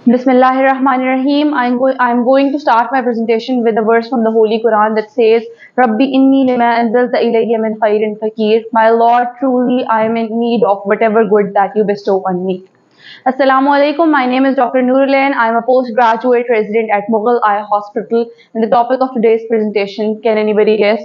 Bismillahirrahmanirrahim. I'm going to start my presentation with a verse from the Holy Quran that says, Rabbi inni lima anzalta ilayya min khairin fakir. My Lord, truly I am in need of whatever good that you bestow on me. Assalamu alaikum. My name is Dr. Nurulain. I'm a postgraduate resident at Mughal Eye Hospital. And the topic of today's presentation, can anybody guess?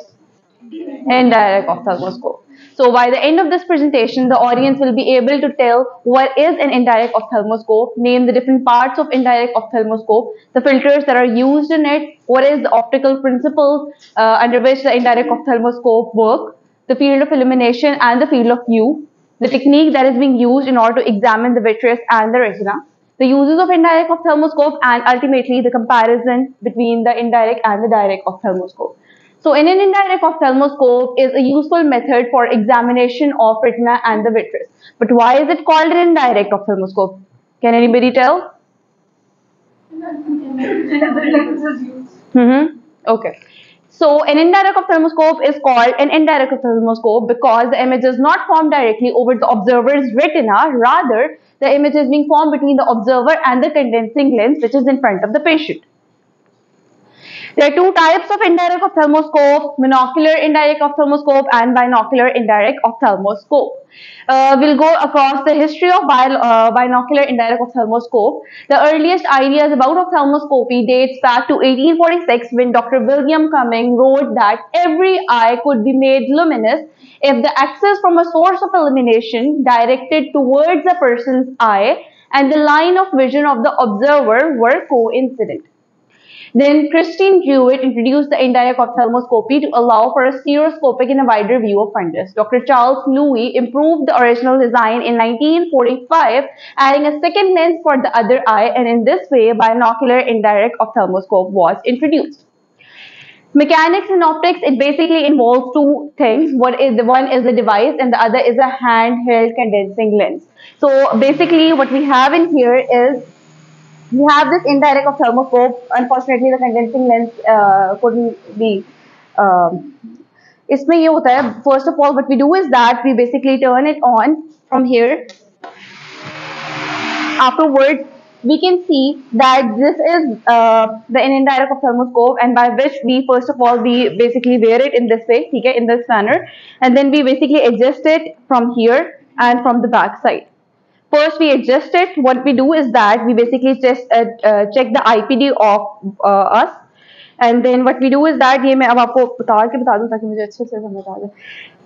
Indirect ophthalmoscope. So by the end of this presentation, the audience will be able to tell what is an indirect ophthalmoscope, name the different parts of indirect ophthalmoscope, the filters that are used in it, what is the optical principles under which the indirect ophthalmoscope work, the field of illumination and the field of view, the technique that is being used in order to examine the vitreous and the retina, the uses of indirect ophthalmoscope, and ultimately the comparison between the indirect and the direct ophthalmoscope. So an indirect ophthalmoscope is a useful method for examination of retina and the vitreous. But why is it called an indirect ophthalmoscope? Can anybody tell? Okay. So an indirect ophthalmoscope is called an indirect ophthalmoscope because the image is not formed directly over the observer's retina. Rather, the image is being formed between the observer and the condensing lens which is in front of the patient. There are two types of indirect ophthalmoscope, monocular indirect ophthalmoscope and binocular indirect ophthalmoscope. We'll go across the history of binocular indirect ophthalmoscope. The earliest ideas about ophthalmoscopy dates back to 1846 when Dr. William Cumming wrote that every eye could be made luminous if the axis from a source of illumination directed towards a person's eye and the line of vision of the observer were coincident. Then Christine Jewett introduced the indirect ophthalmoscopy to allow for a stereoscopic and a wider view of fundus. Dr. Charles Louis improved the original design in 1945, adding a second lens for the other eye, and in this way, binocular indirect ophthalmoscope was introduced. Mechanics in optics, it basically involves two things. One is the device and the other is a handheld condensing lens. So basically what we have in here is we have this indirect ophthalmoscope. Unfortunately, the condensing lens couldn't be. इसमें ये होता है. First of all, what we do is that we basically turn it on from here. Afterwards, we can see that this is the indirect ophthalmoscope, and by which we first of all we basically wear it in this way, okay, in this manner, and then we basically adjust it from here and from the back side. First, we adjust it. What we do is that we basically just check the IPD of us, and then what we do is that ये मैं अब आपको बता दूँ ताकि मुझे अच्छे से समझ आ जाए.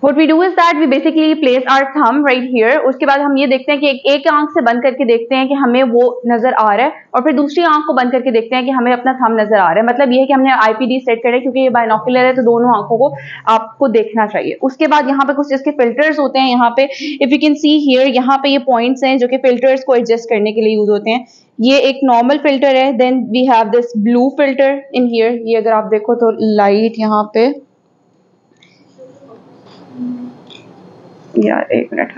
What we do is that we basically place our thumb right here. उसके बाद हम ये देखते हैं कि एक आंख से बंद करके देखते हैं कि हमें वो नजर आ रहा है, और फिर दूसरी आंख को बंद करके देखते हैं कि हमें अपना थंब नजर आ रहा है. मतलब ये है कि हमने IPD सेट करा है क्योंकि ये बाइनोकुलर है तो दोनों आंखों को आपको देखना चाहिए. उसके बाद यहाँ पे कुछ इसके फिल्टर्स होते हैं. यहाँ पे if you can see here, यहाँ पे ये पॉइंट्स हैं जो कि फिल्टर्स को एडजस्ट करने के लिए यूज होते हैं. ये एक नॉर्मल फिल्टर है. Then we have this blue filter in here. ये अगर आप देखो तो लाइट यहाँ पे, यार एक मिनट,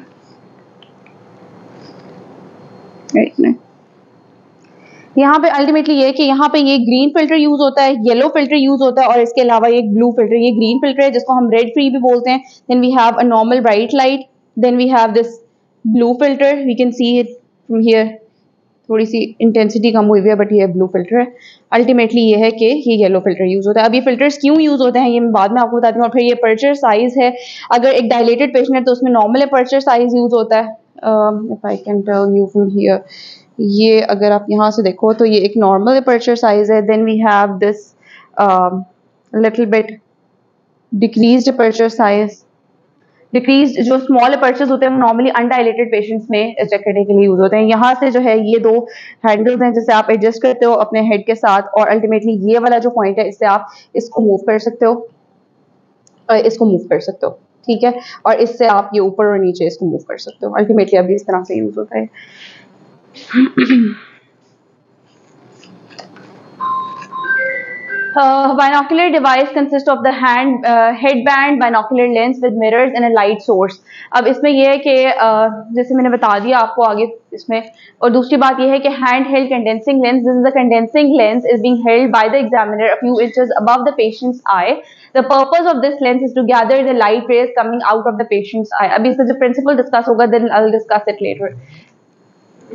यहाँ पे अल्टीमेटली ये है कि यहाँ पे ये ग्रीन फिल्टर यूज होता है, येलो फिल्टर यूज होता है, और इसके अलावा ये ब्लू फिल्टर. ये ग्रीन फिल्टर है जिसको हम रेड फ्री भी बोलते हैं. Then we have a normal bright light. Then we have this blue filter. We can see it from here. थोड़ी सी इंटेंसिटी कम हुई है बट ये ब्लू फिल्टर है. अल्टीमेटली ये है कि ये येलो फिल्टर यूज होता है. अब ये फिल्टर्स क्यों यूज होते हैं ये मैं बाद में आपको बताती हूँ. और फिर ये अपर्चर साइज है. अगर एक डायलेटेड पेशेंट है तो उसमें नॉर्मल अपर्चर साइज यूज होता है. If I can tell you from here, ये अगर आप यहाँ से देखो तो ये एक नॉर्मल अपर्चर साइज है. Then we have this little bit decreased aperture size. Decrease जो स्मॉल अपर्चर्स होते हैं वो नॉर्मली अनडायलेटेड पेशेंट्स में चेक करने के लिए यूज होते हैं. यहाँ से जो है ये दो हैंडल्स हैं जिससे आप एडजस्ट करते हो अपने हेड के साथ, और अल्टीमेटली ये वाला जो पॉइंट है इससे आप इसको मूव कर सकते हो, इसको मूव कर सकते हो, ठीक है, और इससे आप ये ऊपर और नीचे इसको मूव कर सकते हो. अल्टीमेटली अभी इस तरह से यूज होता है. Binocular device consists of the headband binocular lens with mirrors and a light source. अब इसमें यह है कि जैसे मैंने बता दिया आपको आगे इसमें, और दूसरी बात यह है कि hand held condensing lens. This is the condensing lens is being held by the examiner a few inches above the patient's eye. The purpose of this lens is to gather the light rays coming out of the patient's eye. अभी इसका जो principle discuss होगा then I'll discuss it later.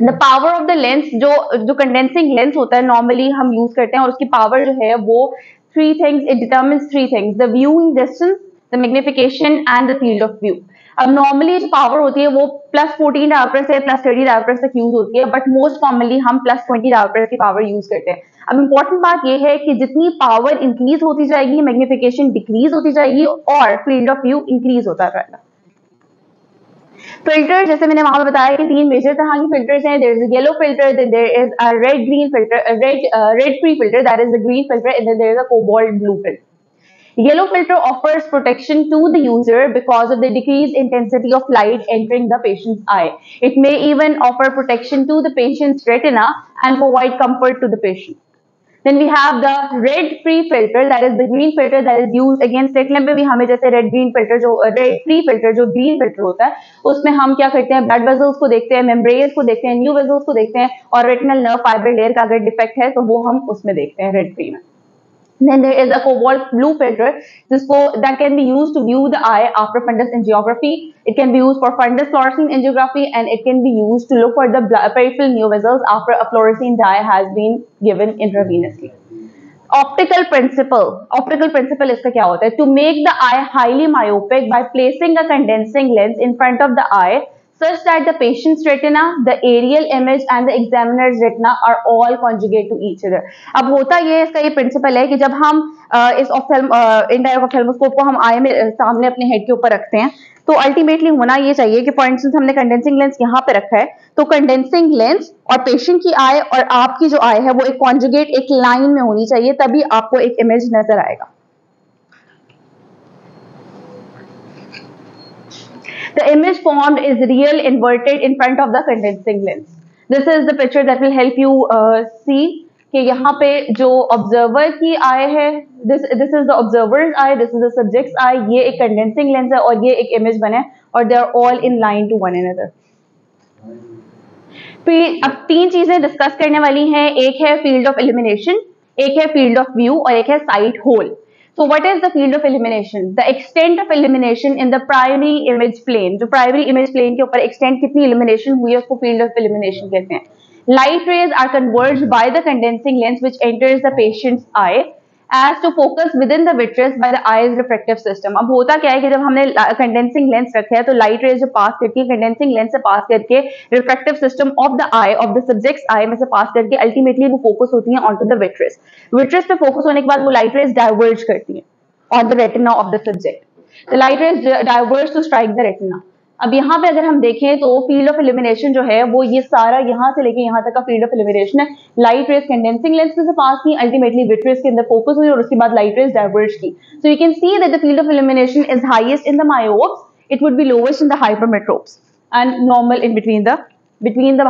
The power of the lens, जो condensing lens होता है normally हम use करते हैं, और उसकी पावर जो है वो three things, it determines three things, the viewing distance, the magnification and the field of view. अब नॉर्मली जो पावर होती है वो +14 डायोप्टर से +30 डायोप्टर तक यूज होती है, बट मोस्ट कॉमनली हम +20 डायोप्टर की पावर यूज करते हैं। अब इंपॉर्टेंट बात यह है कि जितनी पावर इंक्रीज होती जाएगी, मैग्निफिकेशन डिक्रीज होती जाएगी और फील्ड ऑफ व्यू इंक्रीज होता जाएगा। फिल्टर, जैसे मैंने वहां पर बताया कि 3 मेजर तरह की फिल्टर्स हैं। There is a yellow filter, then there is a red green filter, red free filter, that is the green filter, and then there is a cobalt blue filter. Yellow filter offers protection to the user because of the decreased intensity of light entering the patient's eye. It may even offer protection to the patient's retina and provide comfort to the patient. Then we have the red free filter, that is the green filter that is used against slit lamp पे भी हमें जैसे red green filter, जो red free filter जो green filter होता है, उसमें हम क्या करते हैं, blood vessels को देखते हैं, membranes को देखते हैं, new vessels को देखते हैं, और retinal nerve fiber layer का अगर defect है तो वो हम उसमें देखते हैं red free में. Then there is a cobalt blue filter, that can be used to view the eye after fundus angiography. It can be used for fundus fluorescein angiography, and it can be used to look for the peripheral new vessels after a fluorescein dye has been given intravenously. Optical principle इसका क्या होता है? To make the eye highly myopic by placing a condensing lens in front of the eye such that the patient's retina, the aerial image and the examiner's retina are all conjugate to each other. अब होता ये, इसका ये principal है कि जब हम इस इनडायरेक्ट ऑप्थेल्मोस्कोप को हम आई में सामने अपने हेड के ऊपर रखते हैं, तो अल्टीमेटली होना ये चाहिए कि फॉर इंस्टेंस हमने कंडेंसिंग लेंस यहाँ पे रखा है, तो कंडेंसिंग लेंस और पेशेंट की आई और आपकी जो आई है वो एक कॉन्जुगेट, एक लाइन में होनी चाहिए, तभी आपको एक इमेज नजर आएगा. The image formed is real inverted in front of the condensing lens. This is the picture that will help you see कि यहाँ पे जो ऑब्जर्वर की आई है, this is the observer's eye, this is the subject's eye, ये एक condensing lens है और ये एक इमेज बने, और they are all in line to one another. अब 3 चीजें डिस्कस करने वाली हैं. एक है फील्ड ऑफ इल्यूमिनेशन, एक है फील्ड ऑफ व्यू और एक है sight hole. So what is the field of illumination? The extent of illumination in the primary image plane. जो primary image plane के ऊपर extent कितनी illumination हुई है उसको field of illumination कहते हैं. Light rays are converged by the condensing lens which enters the patient's eye as to focus within the vitreous by the eye's refractive system. अब होता क्या है कि जब हमने कंडेंसिंग लेंस रखा है तो लाइट रेज जो पास करती है कंडेंसिंग लेंस से पास करके refractive system of the eye, of the subject's eye में से पास करके अल्टीमेटली वो फोकस होती है on to the vitreous. Vitreous पे फोकस होने के बाद वो लाइट रेज डाइवर्ज करती है on the retina of the subject. The light rays diverge to strike the retina. अब यहाँ पे अगर हम देखें तो फील्ड ऑफ इल्यूमिनेशन जो है वो ये सारा यहाँ से लेके यहाँ तक का फील्ड ऑफ इल्यूमिनेशन है. लाइट रेज कंडेंसिंग लेंस से पास की, अल्टीमेटली विट्रेस के अंदर फोकस हुई और उसके बाद लाइट रेज डाइवर्ज की. So you can see that the field of illumination is highest in the myopes, it would be lowest in the hypermetropes and normal in between the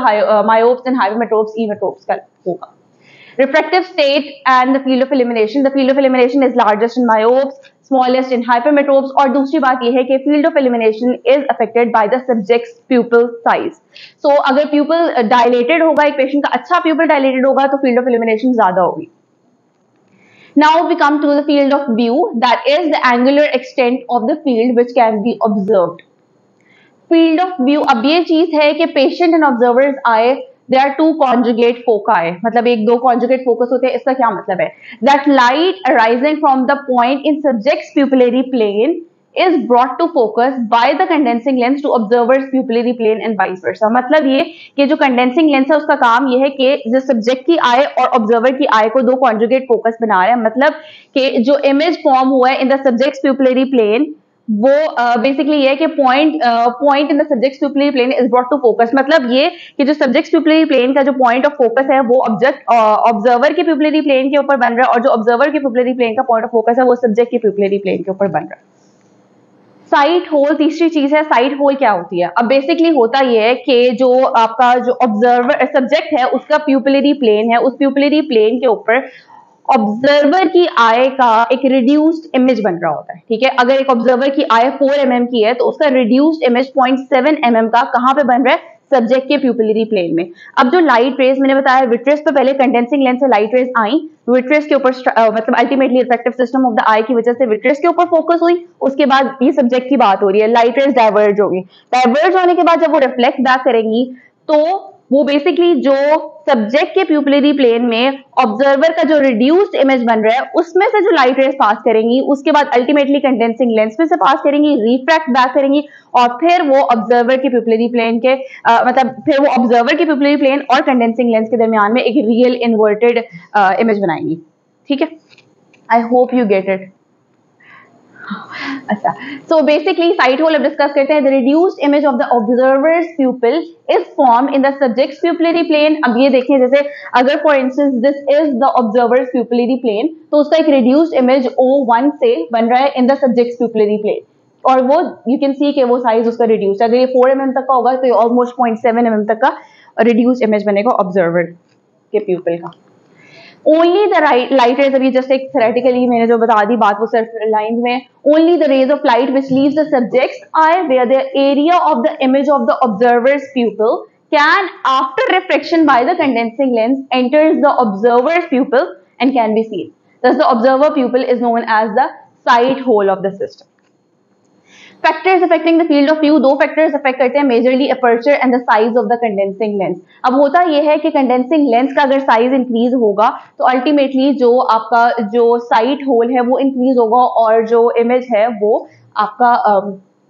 myopes and hypermetropes, emmetropes का होगा. Refractive state and the field of illumination. The field of illumination is largest in myopes, smallest in hypermetropes. और दूसरी बात यह है कि field of illumination is affected by the subject's pupil size. So अगर pupil dilated होगा, एक patient का अच्छा pupil dilated होगा तो field of illumination ज़्यादा होगी. Now we come to the field of view, that is the angular extent of the field which can be observed. Field of view, अब ये चीज है कि patient and observer's eye, there are two conjugate foci, मतलब एक दो conjugate focus होते हैं. इसका क्या मतलब है? That light arising from the point in subject's pupillary plane is brought to focus by the condensing lens to observer's pupillary plane and vice versa. मतलब ये कि जो condensing lens है उसका काम ये है कि जो subject की eye और observer की eye को दो conjugate focus बना रहे हैं. मतलब कि जो image form हुआ है in the subject's pupillary plane वो बेसिकली ये है कि point in the subject pupillary plane is brought to focus. मतलब ये कि जो सब्जेक्ट प्यूपिलरी प्लेन का जो पॉइंट ऑफ फोकस है वो ऑब्जर्वर के प्यूपिलरी प्लेन के ऊपर बन रहा है और जो ऑब्जर्वर के प्यूपिलरी प्लेन का पॉइंट ऑफ फोकस है वो सब्जेक्ट के प्यूपिलरी प्लेन के ऊपर बन रहा है. साइट होल तीसरी चीज है. साइट होल क्या होती है? अब बेसिकली होता ये है कि जो आपका जो ऑब्जर्वर सब्जेक्ट है उसका प्यूपिलरी प्लेन है, उस प्यूपिलरी प्लेन के ऊपर ऑब्जर्वर की आई का एक रिड्यूस्ड इमेज बन रहा होता है. ठीक है, अगर एक ऑब्जर्वर की आई 4 mm की है तो उसका रिड्यूस्ड इमेज 0.7 mm का कहां पे बन रहा है? सब्जेक्ट के प्यूपिलरी प्लेन में. अब जो लाइट रेज मैंने बताया विट्रेस पे पहले कंडेंसिंग लेंस से लाइट रेज आई, विट्रेस के ऊपर मतलब ultimately refractive system of the eye की वजह से विट्रेस के ऊपर फोकस हुई. उसके बाद ये सब्जेक्ट की बात हो रही है, लाइट रेज डाइवर्ज होगी. डाइवर्ज होने के बाद जब वो रिफ्लेक्ट बैक करेंगी तो वो बेसिकली जो सब्जेक्ट के प्यूपिलरी प्लेन में ऑब्जर्वर का जो रिड्यूस्ड इमेज बन रहा है उसमें से जो लाइट रेज पास करेंगी, उसके बाद अल्टीमेटली कंडेंसिंग लेंस में से पास करेंगी, रिफ्रैक्ट बैक करेंगी और फिर वो ऑब्जर्वर के प्यूपिलरी प्लेन के मतलब फिर वो ऑब्जर्वर के प्यूपिलरी प्लेन और कंडेंसिंग लेंस के दरमियान में एक रियल इन्वर्टेड इमेज बनाएंगी. ठीक है, I hope you get it. अच्छा, so basically साइट होल अब डिस्कस करते हैं. The reduced image of the observer's pupil is formed in the subject's pupillary plane. अब ये देखें, जैसे अगर for instance this is the observer's pupillary plane, तो उसका एक reduced image O1 से बन रहा है in the subject's pupillary plane. और वो you can see कि वो साइज उसका reduced है. अगर ये 4 mm तक का होगा तो ये almost 0.7 mm तक का reduced image बनेगा observer के pupil का. Only the light rays, अभी जस्ट एक theoretically मैंने जो बता दी बात वो सिर्फ लाइंस में. Only the rays of light which leaves the subject's eye where the area of the image of the observer's pupil can, after refraction by the condensing lens, enters the observer's pupil and can be seen. Thus, the observer pupil is known as the sight hole of the system. Factors affecting the field of view, दो factors affect करते हैं majorly, aperture and the size of the condensing lens. अब होता यह है कि condensing lens का अगर size increase होगा तो ultimately जो आपका जो sight hole है वो increase होगा और जो image है वो आपका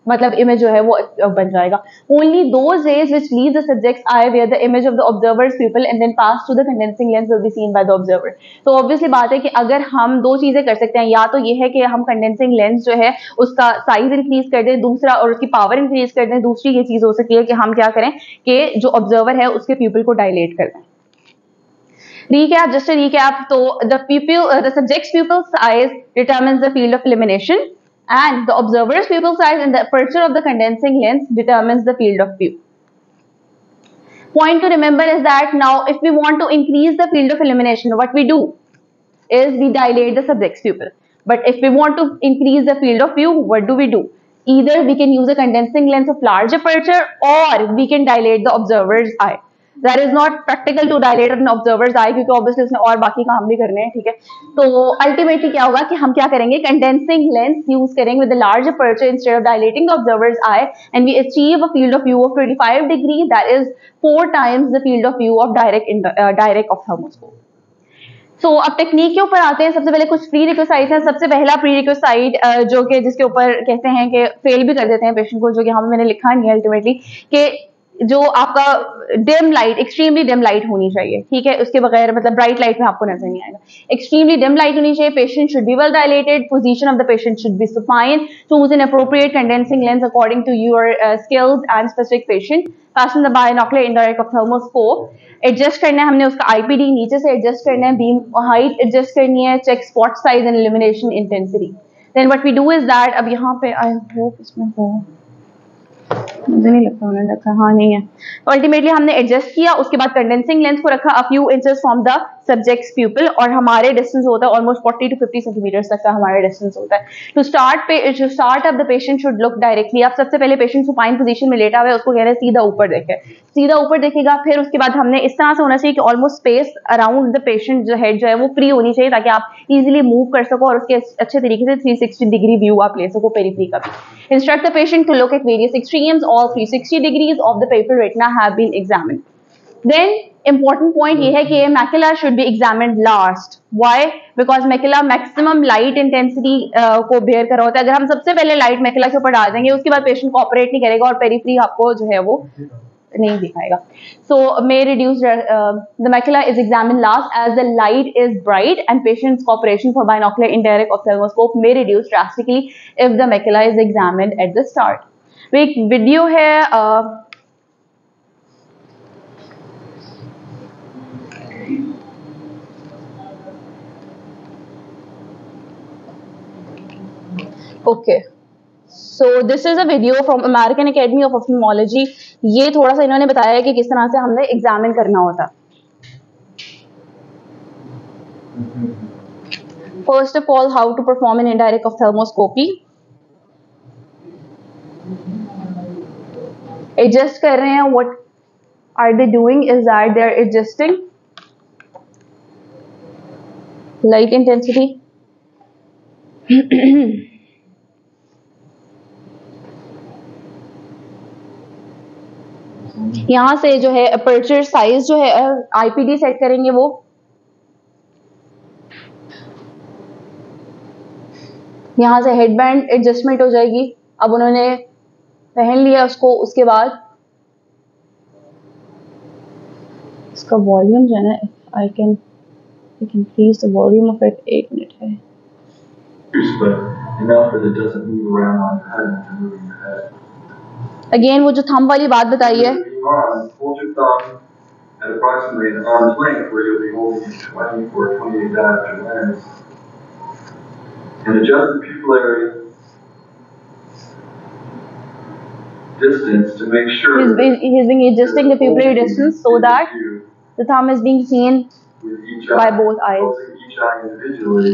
मतलब image जो है वो बन जाएगा. Only those rays which leave the subject's eye where the image of the observer's pupil and then pass through the condensing lens will be seen by the observer. तो obviously बात है कि अगर हम दो चीजें कर सकते हैं, या तो ये है कि हम condensing lens जो है उसका size increase कर दें, दूसरा और उसकी power increase कर दें, दूसरी ये चीज हो सकती है कि हम क्या करें कि जो observer है उसके pupil को dilate कर दें. Recap, just a recap. So the subject's pupil size determines the field of illumination, and the observer's pupil size and the aperture of the condensing lens determines the field of view. Point to remember is that now if we want to increase the field of illumination, what we do is we dilate the subject's pupil. But if we want to increase the field of view, what do? Either we can use a condensing lens of large aperture or we can dilate the observer's eye. That is not practical to dilate an observer's eye क्योंकि obviously उसने और बाकी काम भी करने हैं. ठीक है, तो ultimately क्या होगा कि हम क्या करेंगे, condensing lens use करेंगे with a large aperture instead of dilating the observer's eye, and we achieve a field of view of 25 degree, that is 4 times the field of view of direct ophthalmoscope. So, अब technique के ऊपर आते हैं. सबसे पहले कुछ pre requisite हैं. सबसे पहला प्री रिक्विसाइट जो कि जिसके ऊपर कहते हैं कि फेल भी कर देते हैं पेशेंट को, जो कि यहाँ मैंने लिखा नहीं है अल्टीमेटली, कि जो आपका dim light, extremely dim light होनी चाहिए. ठीक है, उसके बगैर मतलब ब्राइट लाइट में आपको नजर नहीं आएगा. एक्सट्रीमली डिम लाइट होनी चाहिए. Patient should be well dilated. Position of the patient should be supine. Choose an appropriate condensing lens according to your skills and specific patient. Fasten the binocular indirect ophthalmoscope. Adjust करना है हमने उसका IPD, नीचे से adjust करना है, beam height adjust करनी है, check spot size and illumination intensity. Then what we do is that, अब यहाँ पे आई होप इसमें हो, मुझे नहीं लगता उन्होंने रखा, हाँ नहीं है. तो अल्टीमेटली हमने एडजस्ट किया, उसके बाद कंडेंसिंग लेंस को रखा a few inches from the subjects प्यूपिल, और हमारे डिस्टेंस होता है ऑलमोस्ट 40 to 50 सेंटीमीटर्स तक का हमारा डिस्टेंस होता है. To start up the patient should look directly. आप सबसे पहले पेशेंट सुपाइन पोजीशन में लेटा हुआ है, उसको कह रहे हैं सीधा ऊपर देखे, सीधा ऊपर देखेगा. फिर उसके बाद हमने इस तरह से होना चाहिए कि almost space around the patient जो हेड जो है वो फ्री होनी चाहिए, ताकि आप इजीली मूव कर सको और उसके अच्छे तरीके से 360 डिग्री व्यू आप ले सको पेरिफेरी का भी. Instruct the patient to look at various extremes. All 360 degrees of the papal retina have been examined. Then important point ये है कि macula should be examined last. Why? Because macula maximum light intensity को bear कर रहा होता है. अगर हम सबसे पहले light macula के ऊपर डाल देंगे, उसके बाद पेशेंट कॉपरेट नहीं करेगा और पेरिफेरी आपको जो है वो नहीं दिखाएगा. So may reduce the macula is examined last as the light is bright, and patient's cooperation for binocular indirect ophthalmoscope may reduce drastically if the macula is examined at the start. एक video है okay, so this is a video from American academy of ophthalmology. ये थोड़ा सा इन्होंने बताया है कि किस तरह से हमने एग्जामिन करना होता. First of all, how to perform an indirect ophthalmoscopy. Adjust कर रहे हैं. What are they doing is that they are adjusting light intensity. यहाँ से जो है अपर्चर साइज जो है आईपीडी सेट करेंगे वो यहाँ से हेडबैंड एडजस्टमेंट हो जाएगी। अब उन्होंने पहन लिया उसको, उसके बाद इसका वॉल्यूम जो है ना, I can increase the volume of it. 1 minute है। अगेन वो जो थंब वाली बात बताई है, at approximately an arm's length, where you'll be holding a 20 or 28 diopter lens, and adjust the pupillary distance to make sure he's being adjusting the pupillary distance so that the thumb is being seen by both eyes. Each eye individually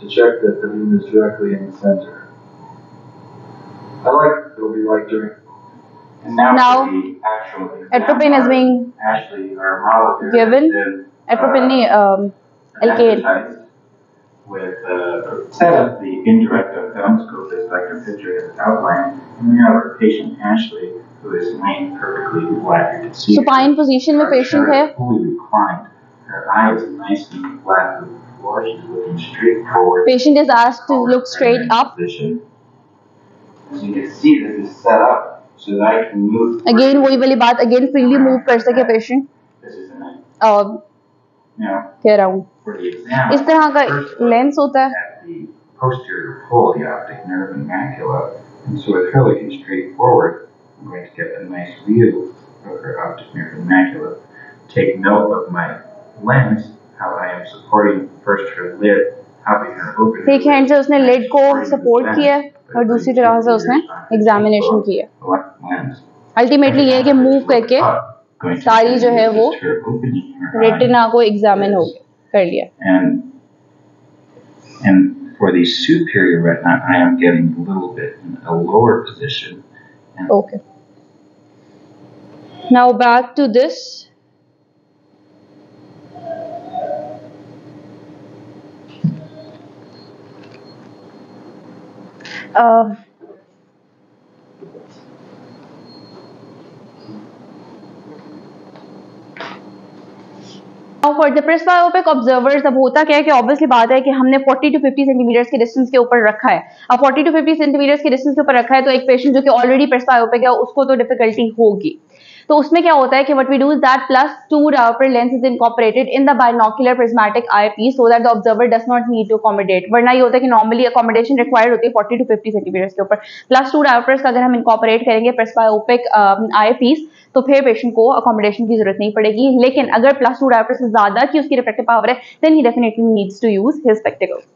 to check that the beam is directly in the center. I like it'll be like during. And now the actual atropine is being Ashley, our model given. Atropine alkane. With the indirect ophthalmoscope is like a picture is outlined, and we have our patient Ashley who is laying perfectly flat. You can see supine position में patient है. Fully reclined. Her eyes are nice and flat to the floor. She's looking straight forward. Patient is asked to look straight up. Position. As you can see, this is set up so that I can move. Again वही वाली बात, again freely move कर सके patient. This is an now कह रहा हूँ इस तरह का लेंस होता है. At the posterior pole, the optic nerve and macula, and so with her looking straight forward, I'm going to get a nice view of her optic nerve and macula. Take note of my lens, how I am supporting first her lid, helping her open. एक hand से उसने lid को support किया और दूसरी तरह से उसने एग्जामिनेशन किया. अल्टीमेटली ये है कि मूव करके सारी जो है वो रेटिना को एग्जामिन हो कर लिया. And for the superior retina, I am getting a little bit in a lower position. Okay. Now back to this. Now for the presbyopic observers, अब होता क्या है कि ऑब्वियसली बात है कि हमने 40 to 50 सेंटीमीटर्स के डिस्टेंस के ऊपर रखा है. अब 40 to 50 सेंटीमीटर्स के डिस्टेंस के ऊपर रखा है तो एक पेशेंट जो कि ऑलरेडी presbyopic है उसको तो डिफिकल्टी होगी. तो उसमें क्या होता है कि what we do is that +2 diopter lens is incorporated in the binocular prismatic eyepiece so that the observer does not need to accommodate. वरना ये होता है कि normally accommodation required होती है 40 to 50 सेंटीमीटर्स के ऊपर. +2 diopters का अगर हम incorporate करेंगे presbyopic eyepiece तो फिर पेशेंट को अकोमोडेशन की जरूरत नहीं पड़ेगी. लेकिन अगर +2 diopter से ज्यादा की उसकी रिफ्रैक्टिव पावर है then he definitely needs to use his spectacles.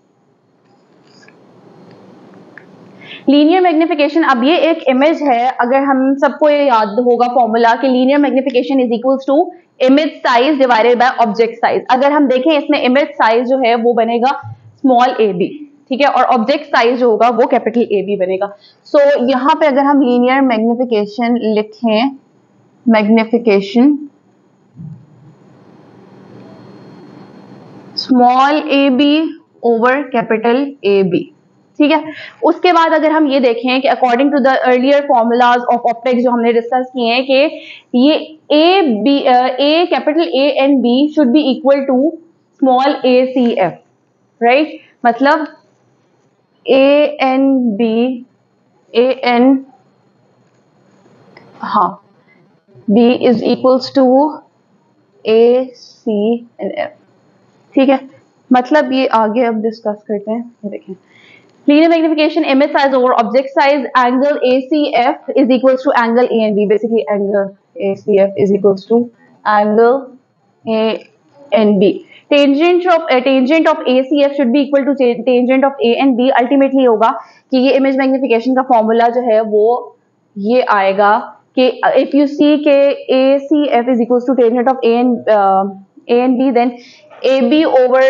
Linear magnification, अब ये एक इमेज है, अगर हम सबको ये याद होगा फॉर्मूला कि linear magnification is equals to image size divided by object size. अगर हम देखें इसमें इमेज साइज जो है वो बनेगा स्मॉल ए बी, ठीक है, और ऑब्जेक्ट साइज जो होगा वो कैपिटल ए बी बनेगा. सो यहाँ पे अगर हम लीनियर मैग्निफिकेशन लिखें, magnification small a b over capital A B, ठीक है. उसके बाद अगर हम ये देखें कि according to the earlier formulas of optics जो हमने डिस्कस किए हैं कि ये a b a capital A and B should be equal to small a c f, right. मतलब a n b a n हाँ b is equals to a c and f, ठीक है. मतलब ये आगे अब डिस्कस करते हैं. ये देखें linear magnification image size over object size angle ACF is equals to angle A and B. Basically angle ACF is equals to angle A and B. Tangent of ACF should be equal to tangent of A and B. Ultimately होगा कि ये image magnification का formula जो है वो ये आएगा कि if you see के ACF is equals to tangent of A and B, then AB over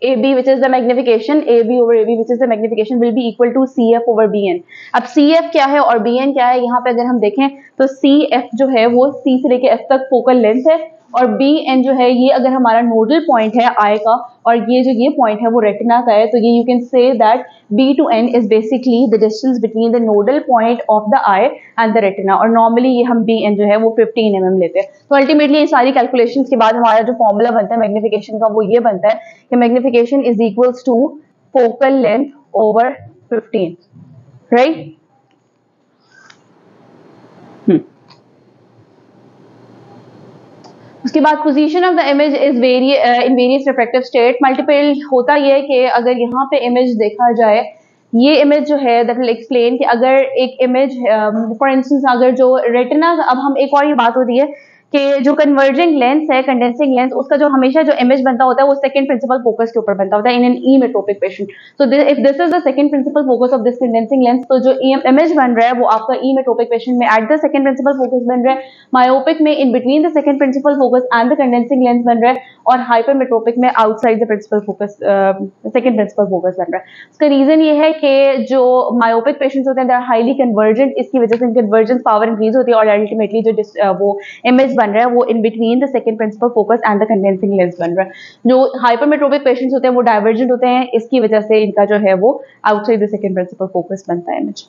AB which is the magnification, AB over AB which is the magnification will be equal to CF over BN. अब CF क्या है और BN क्या है, यहाँ पे अगर हम देखें तो CF जो है वो C से लेके F तक फोकल लेंथ है और बी एन जो है ये अगर हमारा नोडल पॉइंट है आई का और ये पॉइंट है वो रेटिना का है, तो ये you can say that b to n is basically the distance between the nodal point of the eye and the retina, और नॉर्मली ये हम बी एन जो है वो 15 mm लेते हैं। तो अल्टीमेटली ये सारी कैलकुलेशंस के बाद हमारा जो फॉर्मूला बनता है मैग्निफिकेशन का वो ये बनता है कि magnification is equals to focal length over 15, right. उसके बाद position of the image is in various refractive state. Multiple होता यह है कि अगर यहाँ पे इमेज देखा जाए, ये इमेज जो है दैट विल एक्सप्लेन कि अगर एक इमेज फॉर इंस्टेंस अगर जो रेटिना, अब हम एक और ये बात होती है कि जो कन्वर्जिंग लेंस है, कंडेंसिंग लेंस, उसका जो हमेशा जो इमेज बनता होता है वो सेकंड प्रिंसिपल फोकस के ऊपर बनता होता है in an emmetropic patient. So if this is the second principal focus of this condensing lens, तो जो इमेज बन रहा है वो आपका इमेट्रोपिक पेशेंट में at the second principal focus बन रहा है, मायोपिक में in between the second principal focus and the condensing lens बन रहा है, और हाइपरमेट्रोपिक में outside the principal focus, second principal focus बन रहा है। उसका रीजन ये है कि जो मायोपिक पेशेंट्स होते हैं दे आर हाईली कन्वर्जेंट, इसकी वजह से कन्वर्जेंस पावर इंक्रीज होती है और अल्टीमेटली जो वो इमेज बन रहा है वो in between the second principal focus and the condensing lens बन रहा है। जो हाइपरमेट्रोपिक पेशेंट्स होते हैं वो डाइवर्जेंट होते हैं, इसकी वजह से इनका जो है वो outside the second principal focus बनता है image.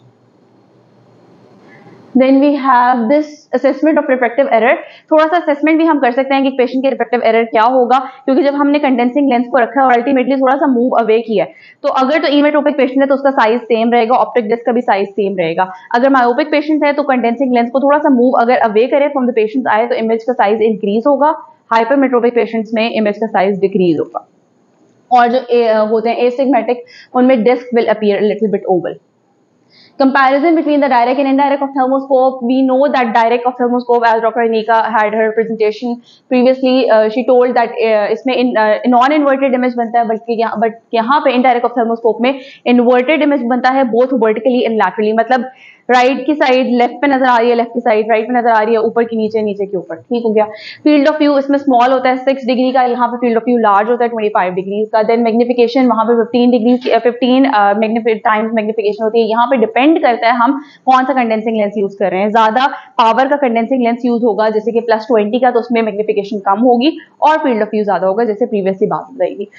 Then we have this assessment of refractive error। थोड़ा सा असेसमेंट भी हम कर सकते हैं कि पेशेंट के रिफ्रैक्टिव एरर क्या होगा, क्योंकि जब हमने कंडेंसिंग लेंस को रखा है और अल्टीमेटली थोड़ा सा मूव अवे किया है, तो अगर तो इमेट्रोपिक पेशेंट है तो उसका साइज सेम रहेगा, ऑप्टिक डिस्क का भी साइज सेम रहेगा। अगर मायोपिक पेशेंट है तो कंडेंसिंग लेंस को थोड़ा सा मूव अगर अवे करे फ्रॉम द पेशेंट आए तो इमेज का साइज इंक्रीज होगा, हाइपरमेट्रोपिक पेशेंट्स में इमेज का साइज डिक्रीज होगा। और जो होते हैं एस्टिग्मेटिक, उनमें disc will appear little bit oval. Comparison between the direct and indirect ophthalmoscope. We know that direct ophthalmoscope, as Dr. Anika had her presentation previously, she told that इसमें non-inverted image बनता है, बल्कि यहाँ पे indirect ophthalmoscope में inverted image बनता है, both vertically and laterally। मतलब राइट की साइड लेफ्ट पे नजर आ रही है, लेफ्ट की साइड राइट पे नजर आ रही है, ऊपर की नीचे, नीचे के ऊपर, ठीक हो गया। फील्ड ऑफ व्यू इसमें स्मॉल होता है 6 डिग्री का, यहाँ पे फील्ड ऑफ व्यू लार्ज होता है 25 डिग्री का। देन मैग्निफिकेशन वहाँ पे 15 डिग्री 15 टाइम्स मैग्निफिकेशन होती है। यहाँ पे डिपेंड करता है हम कौन सा कंडेंसिंग लेंस यूज कर रहे हैं। ज्यादा पावर का कंडेंसिंग लेंस यूज होगा जैसे कि +20 का, तो उसमें मैग्निफिकेशन कम होगी और फील्ड ऑफ व्यू ज्यादा होगा, जैसे प्रीवियसली बात रहेगी।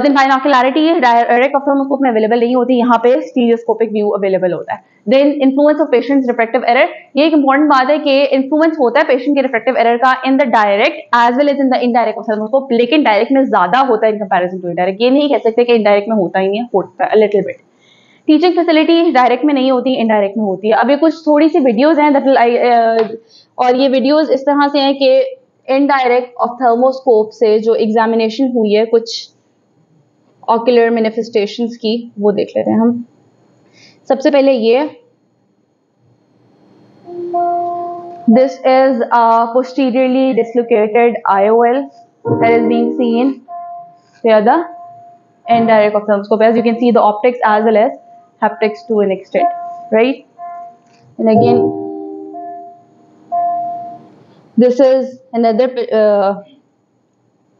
देन बाइनोकुलरिटी डायरेक्ट ऑप्थेल्मोस्कोप में अवेलेबल नहीं होती, यहाँ पे स्टीरियोस्कोपिक व्यू अवेलेबल होता है। Then influence of patients refractive error, ये एक इंपॉर्टेंट बात है कि इन्फ्लुएंस होता है पेशेंट के रिफ्रैक्टिव एरर का in the direct as well as in the indirect ophthalmoscope, लेकिन डायरेक्ट में ज्यादा होता है इन कंपैरिजन टू इनडायरेक्ट। ये नहीं कह सकते कि इनडायरेक्ट में होता ही नहीं है, होता है little bit. Teaching facility direct में नहीं होती, इनडायरेक्ट में होती है। अब ये कुछ थोड़ी सी वीडियोज हैं और ये वीडियोज इस तरह से हैं कि इनडायरेक्ट ऑप्थेल्मोस्कोप से जो एग्जामिनेशन हुई है कुछ ऑक्यूलर मैनिफेस्टेशंस की, वो देख लेते हैं हम। सबसे पहले ये, this is a posteriorly dislocated IOL that is being seen via the indirect ophthalmoscope. As you can see the optics as well as haptics to an extent, right? And again this is another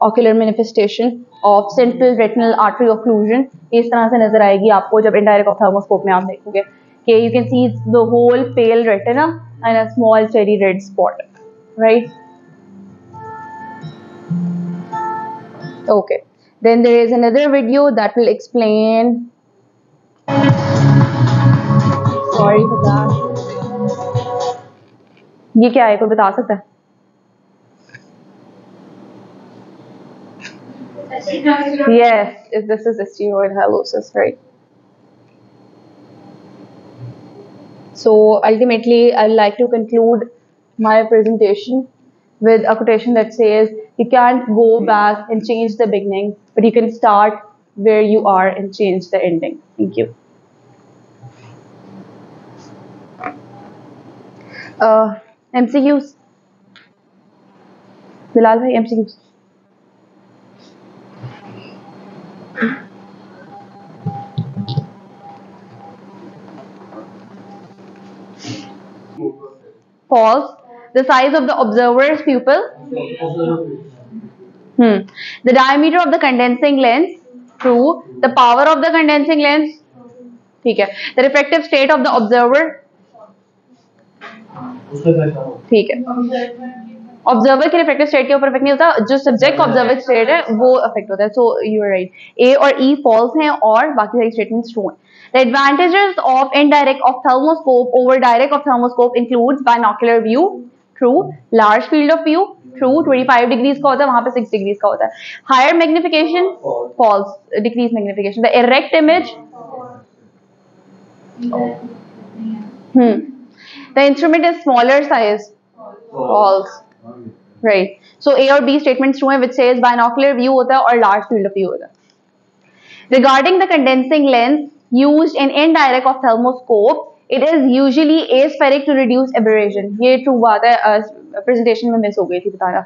ocular manifestation of central retinal artery occlusion। इस तरह से नजर आएगी आपको जब indirect ophthalmoscope में आप देखोगे कि you can see the whole pale retina and a small cherry red spot, right? Okay, then there is another video that will explain, sorry for that, ये क्या है, कोई बता सकता है? Yes, this is steroid halitosis, right? So ultimately, I'd like to conclude my presentation with a quotation that says, "You can't go back and change the beginning, but you can start where you are and change the ending." Thank you. MCQs. Bilal bhai, MCQs. False. The size of the observer's pupil. The diameter of the condensing lens. True. The power of the condensing lens. ठीक है. The refractive state of the observer. ठीक है. Observer के reflective state के ऊपर effect नहीं होता, जो सब्जेक्ट का ऑब्जर्वर स्टेट है वो अफेक्ट होता है. सो यू आर राइट, ए और ई फॉल्स हैं और बाकी सारी स्टेटमेंट्स ट्रू हैं. The advantages of indirect ophthalmoscope over direct ophthalmoscope includes binocular view, true. Large field of view, true. 25 degrees का होता है, वहां पे 6 degrees का होता है. Higher magnification, false. Decreased magnification. The erect image, the instrument is smaller size, false. Right. So A और B statements true हैं, which says binocular view होता है और large field of view होता है. Regarding the condensing lens used in indirect ophthalmoscope, it is usually aspheric to reduce aberration. ये true बात है, presentation में miss हो गई थी बताना.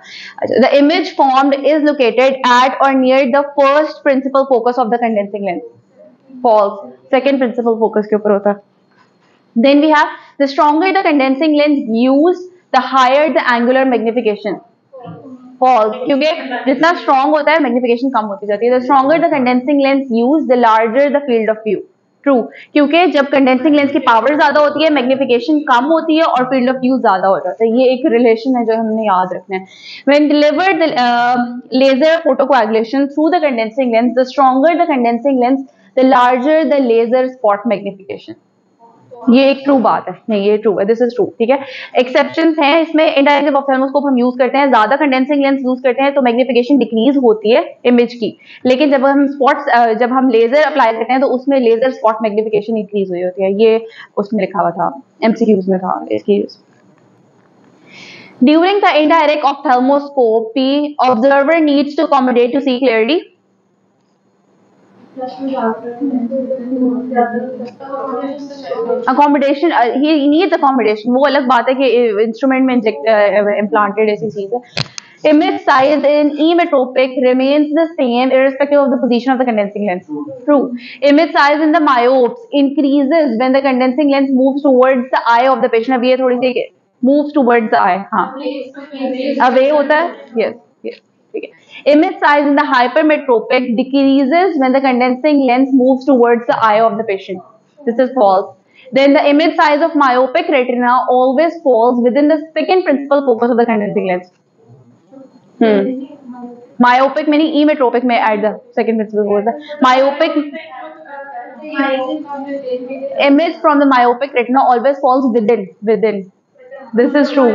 The image formed is located at or near the first principal focus of the condensing lens. False. Second principal focus के ऊपर होता है. Then we have the stronger the condensing lens used, the higher the angular magnification. False. क्योंकि जितना strong होता है magnification कम होती जाती है. The stronger the condensing lens used, the larger the field of view. True. क्योंकि जब condensing lens की power ज्यादा होती है, magnification कम होती है और field of view ज्यादा हो जाता है. ये एक relation है जो हमने याद रखना है. When delivered the laser photocoagulation through the condensing lens, the stronger the condensing lens, the larger the laser spot magnification. ये एक ट्रू बात है, नहीं ये ट्रू है, दिस इज ट्रू. ठीक है. एक्सेप्शंस हैं इसमें. इंडायरेक्ट ऑप्थेल्मोस्कोप हम यूज करते हैं, ज्यादा कंडेंसिंग लेंस यूज करते हैं तो मैग्निफिकेशन डिक्रीज होती है इमेज की, लेकिन जब हम जब हम लेजर अप्लाई करते हैं तो उसमें लेजर स्पॉट मैग्निफिकेशन इंक्रीज हुई होती है. ये उसमें लिखा हुआ था, एमसीक्यूज में था इसकी. During the indirect ophthalmoscopy, observer needs to accommodate to see clearly. Accommodation, he needs accommodation. वो अलग बात है कि इंस्ट्रूमेंट में इम्प्लांटेड ऐसी चीज है. Image size in emmetropic remains the same irrespective of the position of the condensing lens. True. Image size in the myopes increases when the condensing lens moves towards the eye of the patient. अब ये थोड़ी सी moves towards the eye. हाँ. Away होता है. Yes. Yes. ठीक है. Image size in the hypermetropic decreases when the condensing lens moves towards the eye of the patient. This is false. Then the image size of myopic retina always falls within the second principal focus of the condensing lens. Myopic meaning emmetropic में at the second principal focus. Myopic image from the myopic retina always falls within. This is true.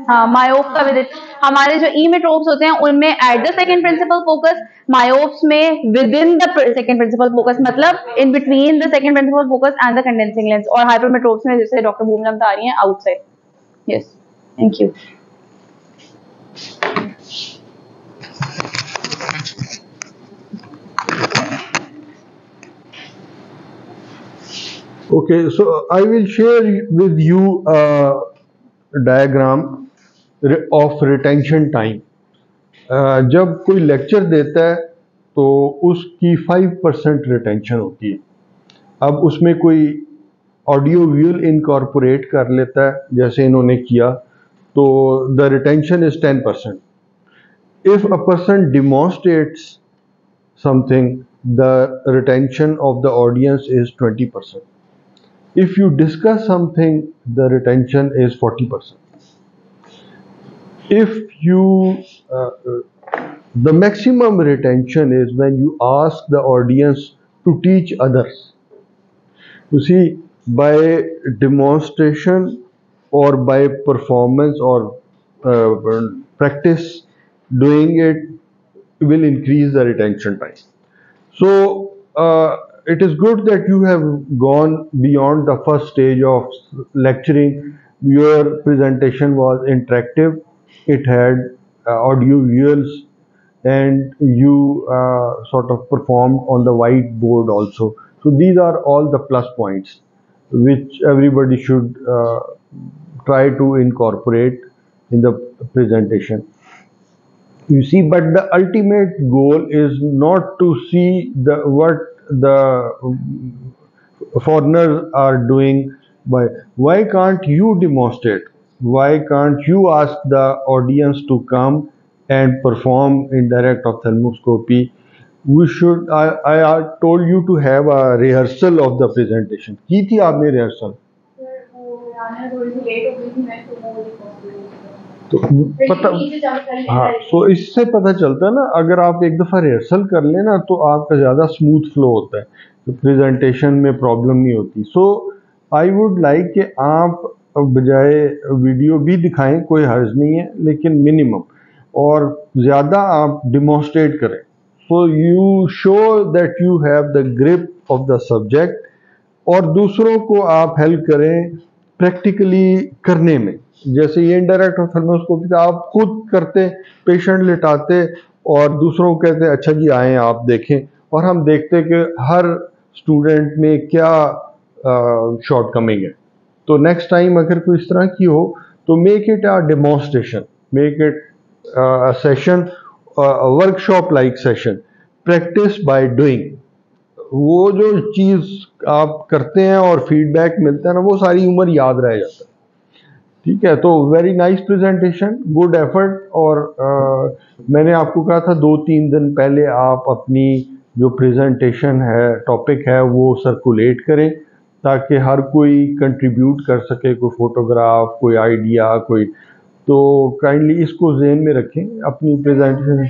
हाँ, मायोप का within. हमारे जो इमेट्रोप्स होते हैं उनमें at the second principal focus, myopes में within the second principal focus, मतलब in between the second principal focus and the condensing lens. और हाइपरमेट्रोप्स में जैसे डॉक्टर भूमना बता रही हैं outside. Yes, thank you. Okay, so I will share with you a diagram of retention time. जब कोई lecture देता है तो उसकी 5% रिटेंशन होती है. अब उसमें कोई ऑडियो विजुअल इनकॉर्पोरेट कर लेता है जैसे इन्होंने किया, तो the retention is 10%. If a person demonstrates something, the retention of the audience is 20%. If you discuss something, the retention is 40%. If you, the maximum retention is when you ask the audience to teach others. You see, by demonstration or by performance or practice, doing it will increase the retention time. So, it is good that you have gone beyond the first stage of lecturing. Your presentation was interactive. It had audio visuals, and you sort of performed on the whiteboard also. So these are all the plus points which everybody should try to incorporate in the presentation. You see, but the ultimate goal is not to see what the foreigners are doing. Why can't you demonstrate? Why can't you ask the audience to come and perform indirect ophthalmoscopy? We should. I told you to have a rehearsal of the presentation. की थी आपने rehearsal? तो पता, हाँ, तो इससे पता चलता है ना, अगर आप एक दफ़ा रिहर्सल कर लेना तो आपका ज़्यादा स्मूथ फ्लो होता है, तो प्रेजेंटेशन में प्रॉब्लम नहीं होती। सो आई वुड लाइक कि आप बजाय वीडियो भी दिखाएं, कोई हर्ज नहीं है, लेकिन मिनिमम, और ज़्यादा आप डिमॉन्स्ट्रेट करें। So you show that you have the grip of the subject, और दूसरों को आप हेल्प करें प्रैक्टिकली करने में। जैसे ये इनडायरेक्ट ऑप्थेल्मोस्कोपी आप खुद करते, पेशेंट लिटाते और दूसरों को कहते अच्छा जी आएँ आप देखें, और हम देखते कि हर स्टूडेंट में क्या शॉर्टकमिंग है। तो नेक्स्ट टाइम अगर कोई इस तरह की हो तो make it a demonstration, make it a session, workshop like session, practice by doing. वो जो चीज़ आप करते हैं और फीडबैक मिलता है ना, वो सारी उम्र याद रह जाता है। ठीक है, तो very nice presentation, good effort. और मैंने आपको कहा था 2-3 दिन पहले आप अपनी जो प्रेजेंटेशन है, टॉपिक है, वो सर्कुलेट करें ताकि हर कोई कंट्रीब्यूट कर सके, कोई फोटोग्राफ, कोई आइडिया, कोई। तो काइंडली इसको ज़हन में रखें अपनी प्रेजेंटेशन।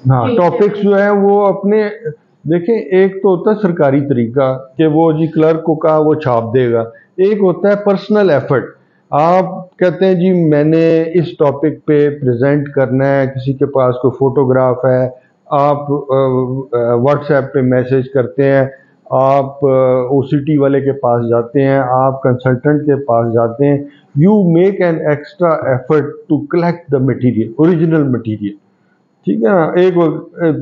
हाँ, टॉपिक्स जो है वो अपने देखें, एक तो होता है सरकारी तरीका कि वो जी क्लर्क को कहा वो छाप देगा, एक होता है पर्सनल एफर्ट। आप कहते हैं जी मैंने इस टॉपिक पे प्रेजेंट करना है, किसी के पास कोई फोटोग्राफ है, आप व्हाट्सएप पे मैसेज करते हैं, आप ओसीटी वाले के पास जाते हैं, आप कंसल्टेंट के पास जाते हैं, you make an extra effort to collect the material, original material. ठीक है ना। एक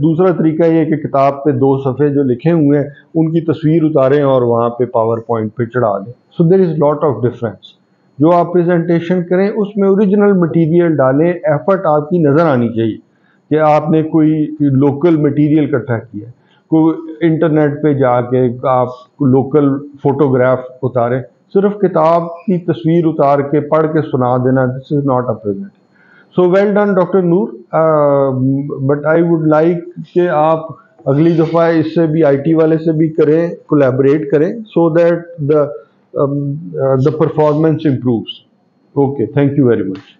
दूसरा तरीका ये है कि किताब पे 2 सफ़े जो लिखे हुए हैं उनकी तस्वीर उतारें और वहाँ पे पावर पॉइंट पे चढ़ा दें। So there is lot of difference. जो आप प्रेजेंटेशन करें उसमें ओरिजिनल मटेरियल डालें, एफर्ट आपकी नज़र आनी चाहिए कि आपने कोई लोकल मटेरियल इकट्ठा किया है, कोई इंटरनेट पे जाके आप लोकल फोटोग्राफ उतारें। सिर्फ किताब की तस्वीर उतार के पढ़ के सुना देना, this is not a present. So well done doctor Noor, but I would like कि आप अगली दफ़ा इससे भी आईटी वाले से भी करें, कोलैबोरेट करें, so that the performance improves. Okay, thank you very much.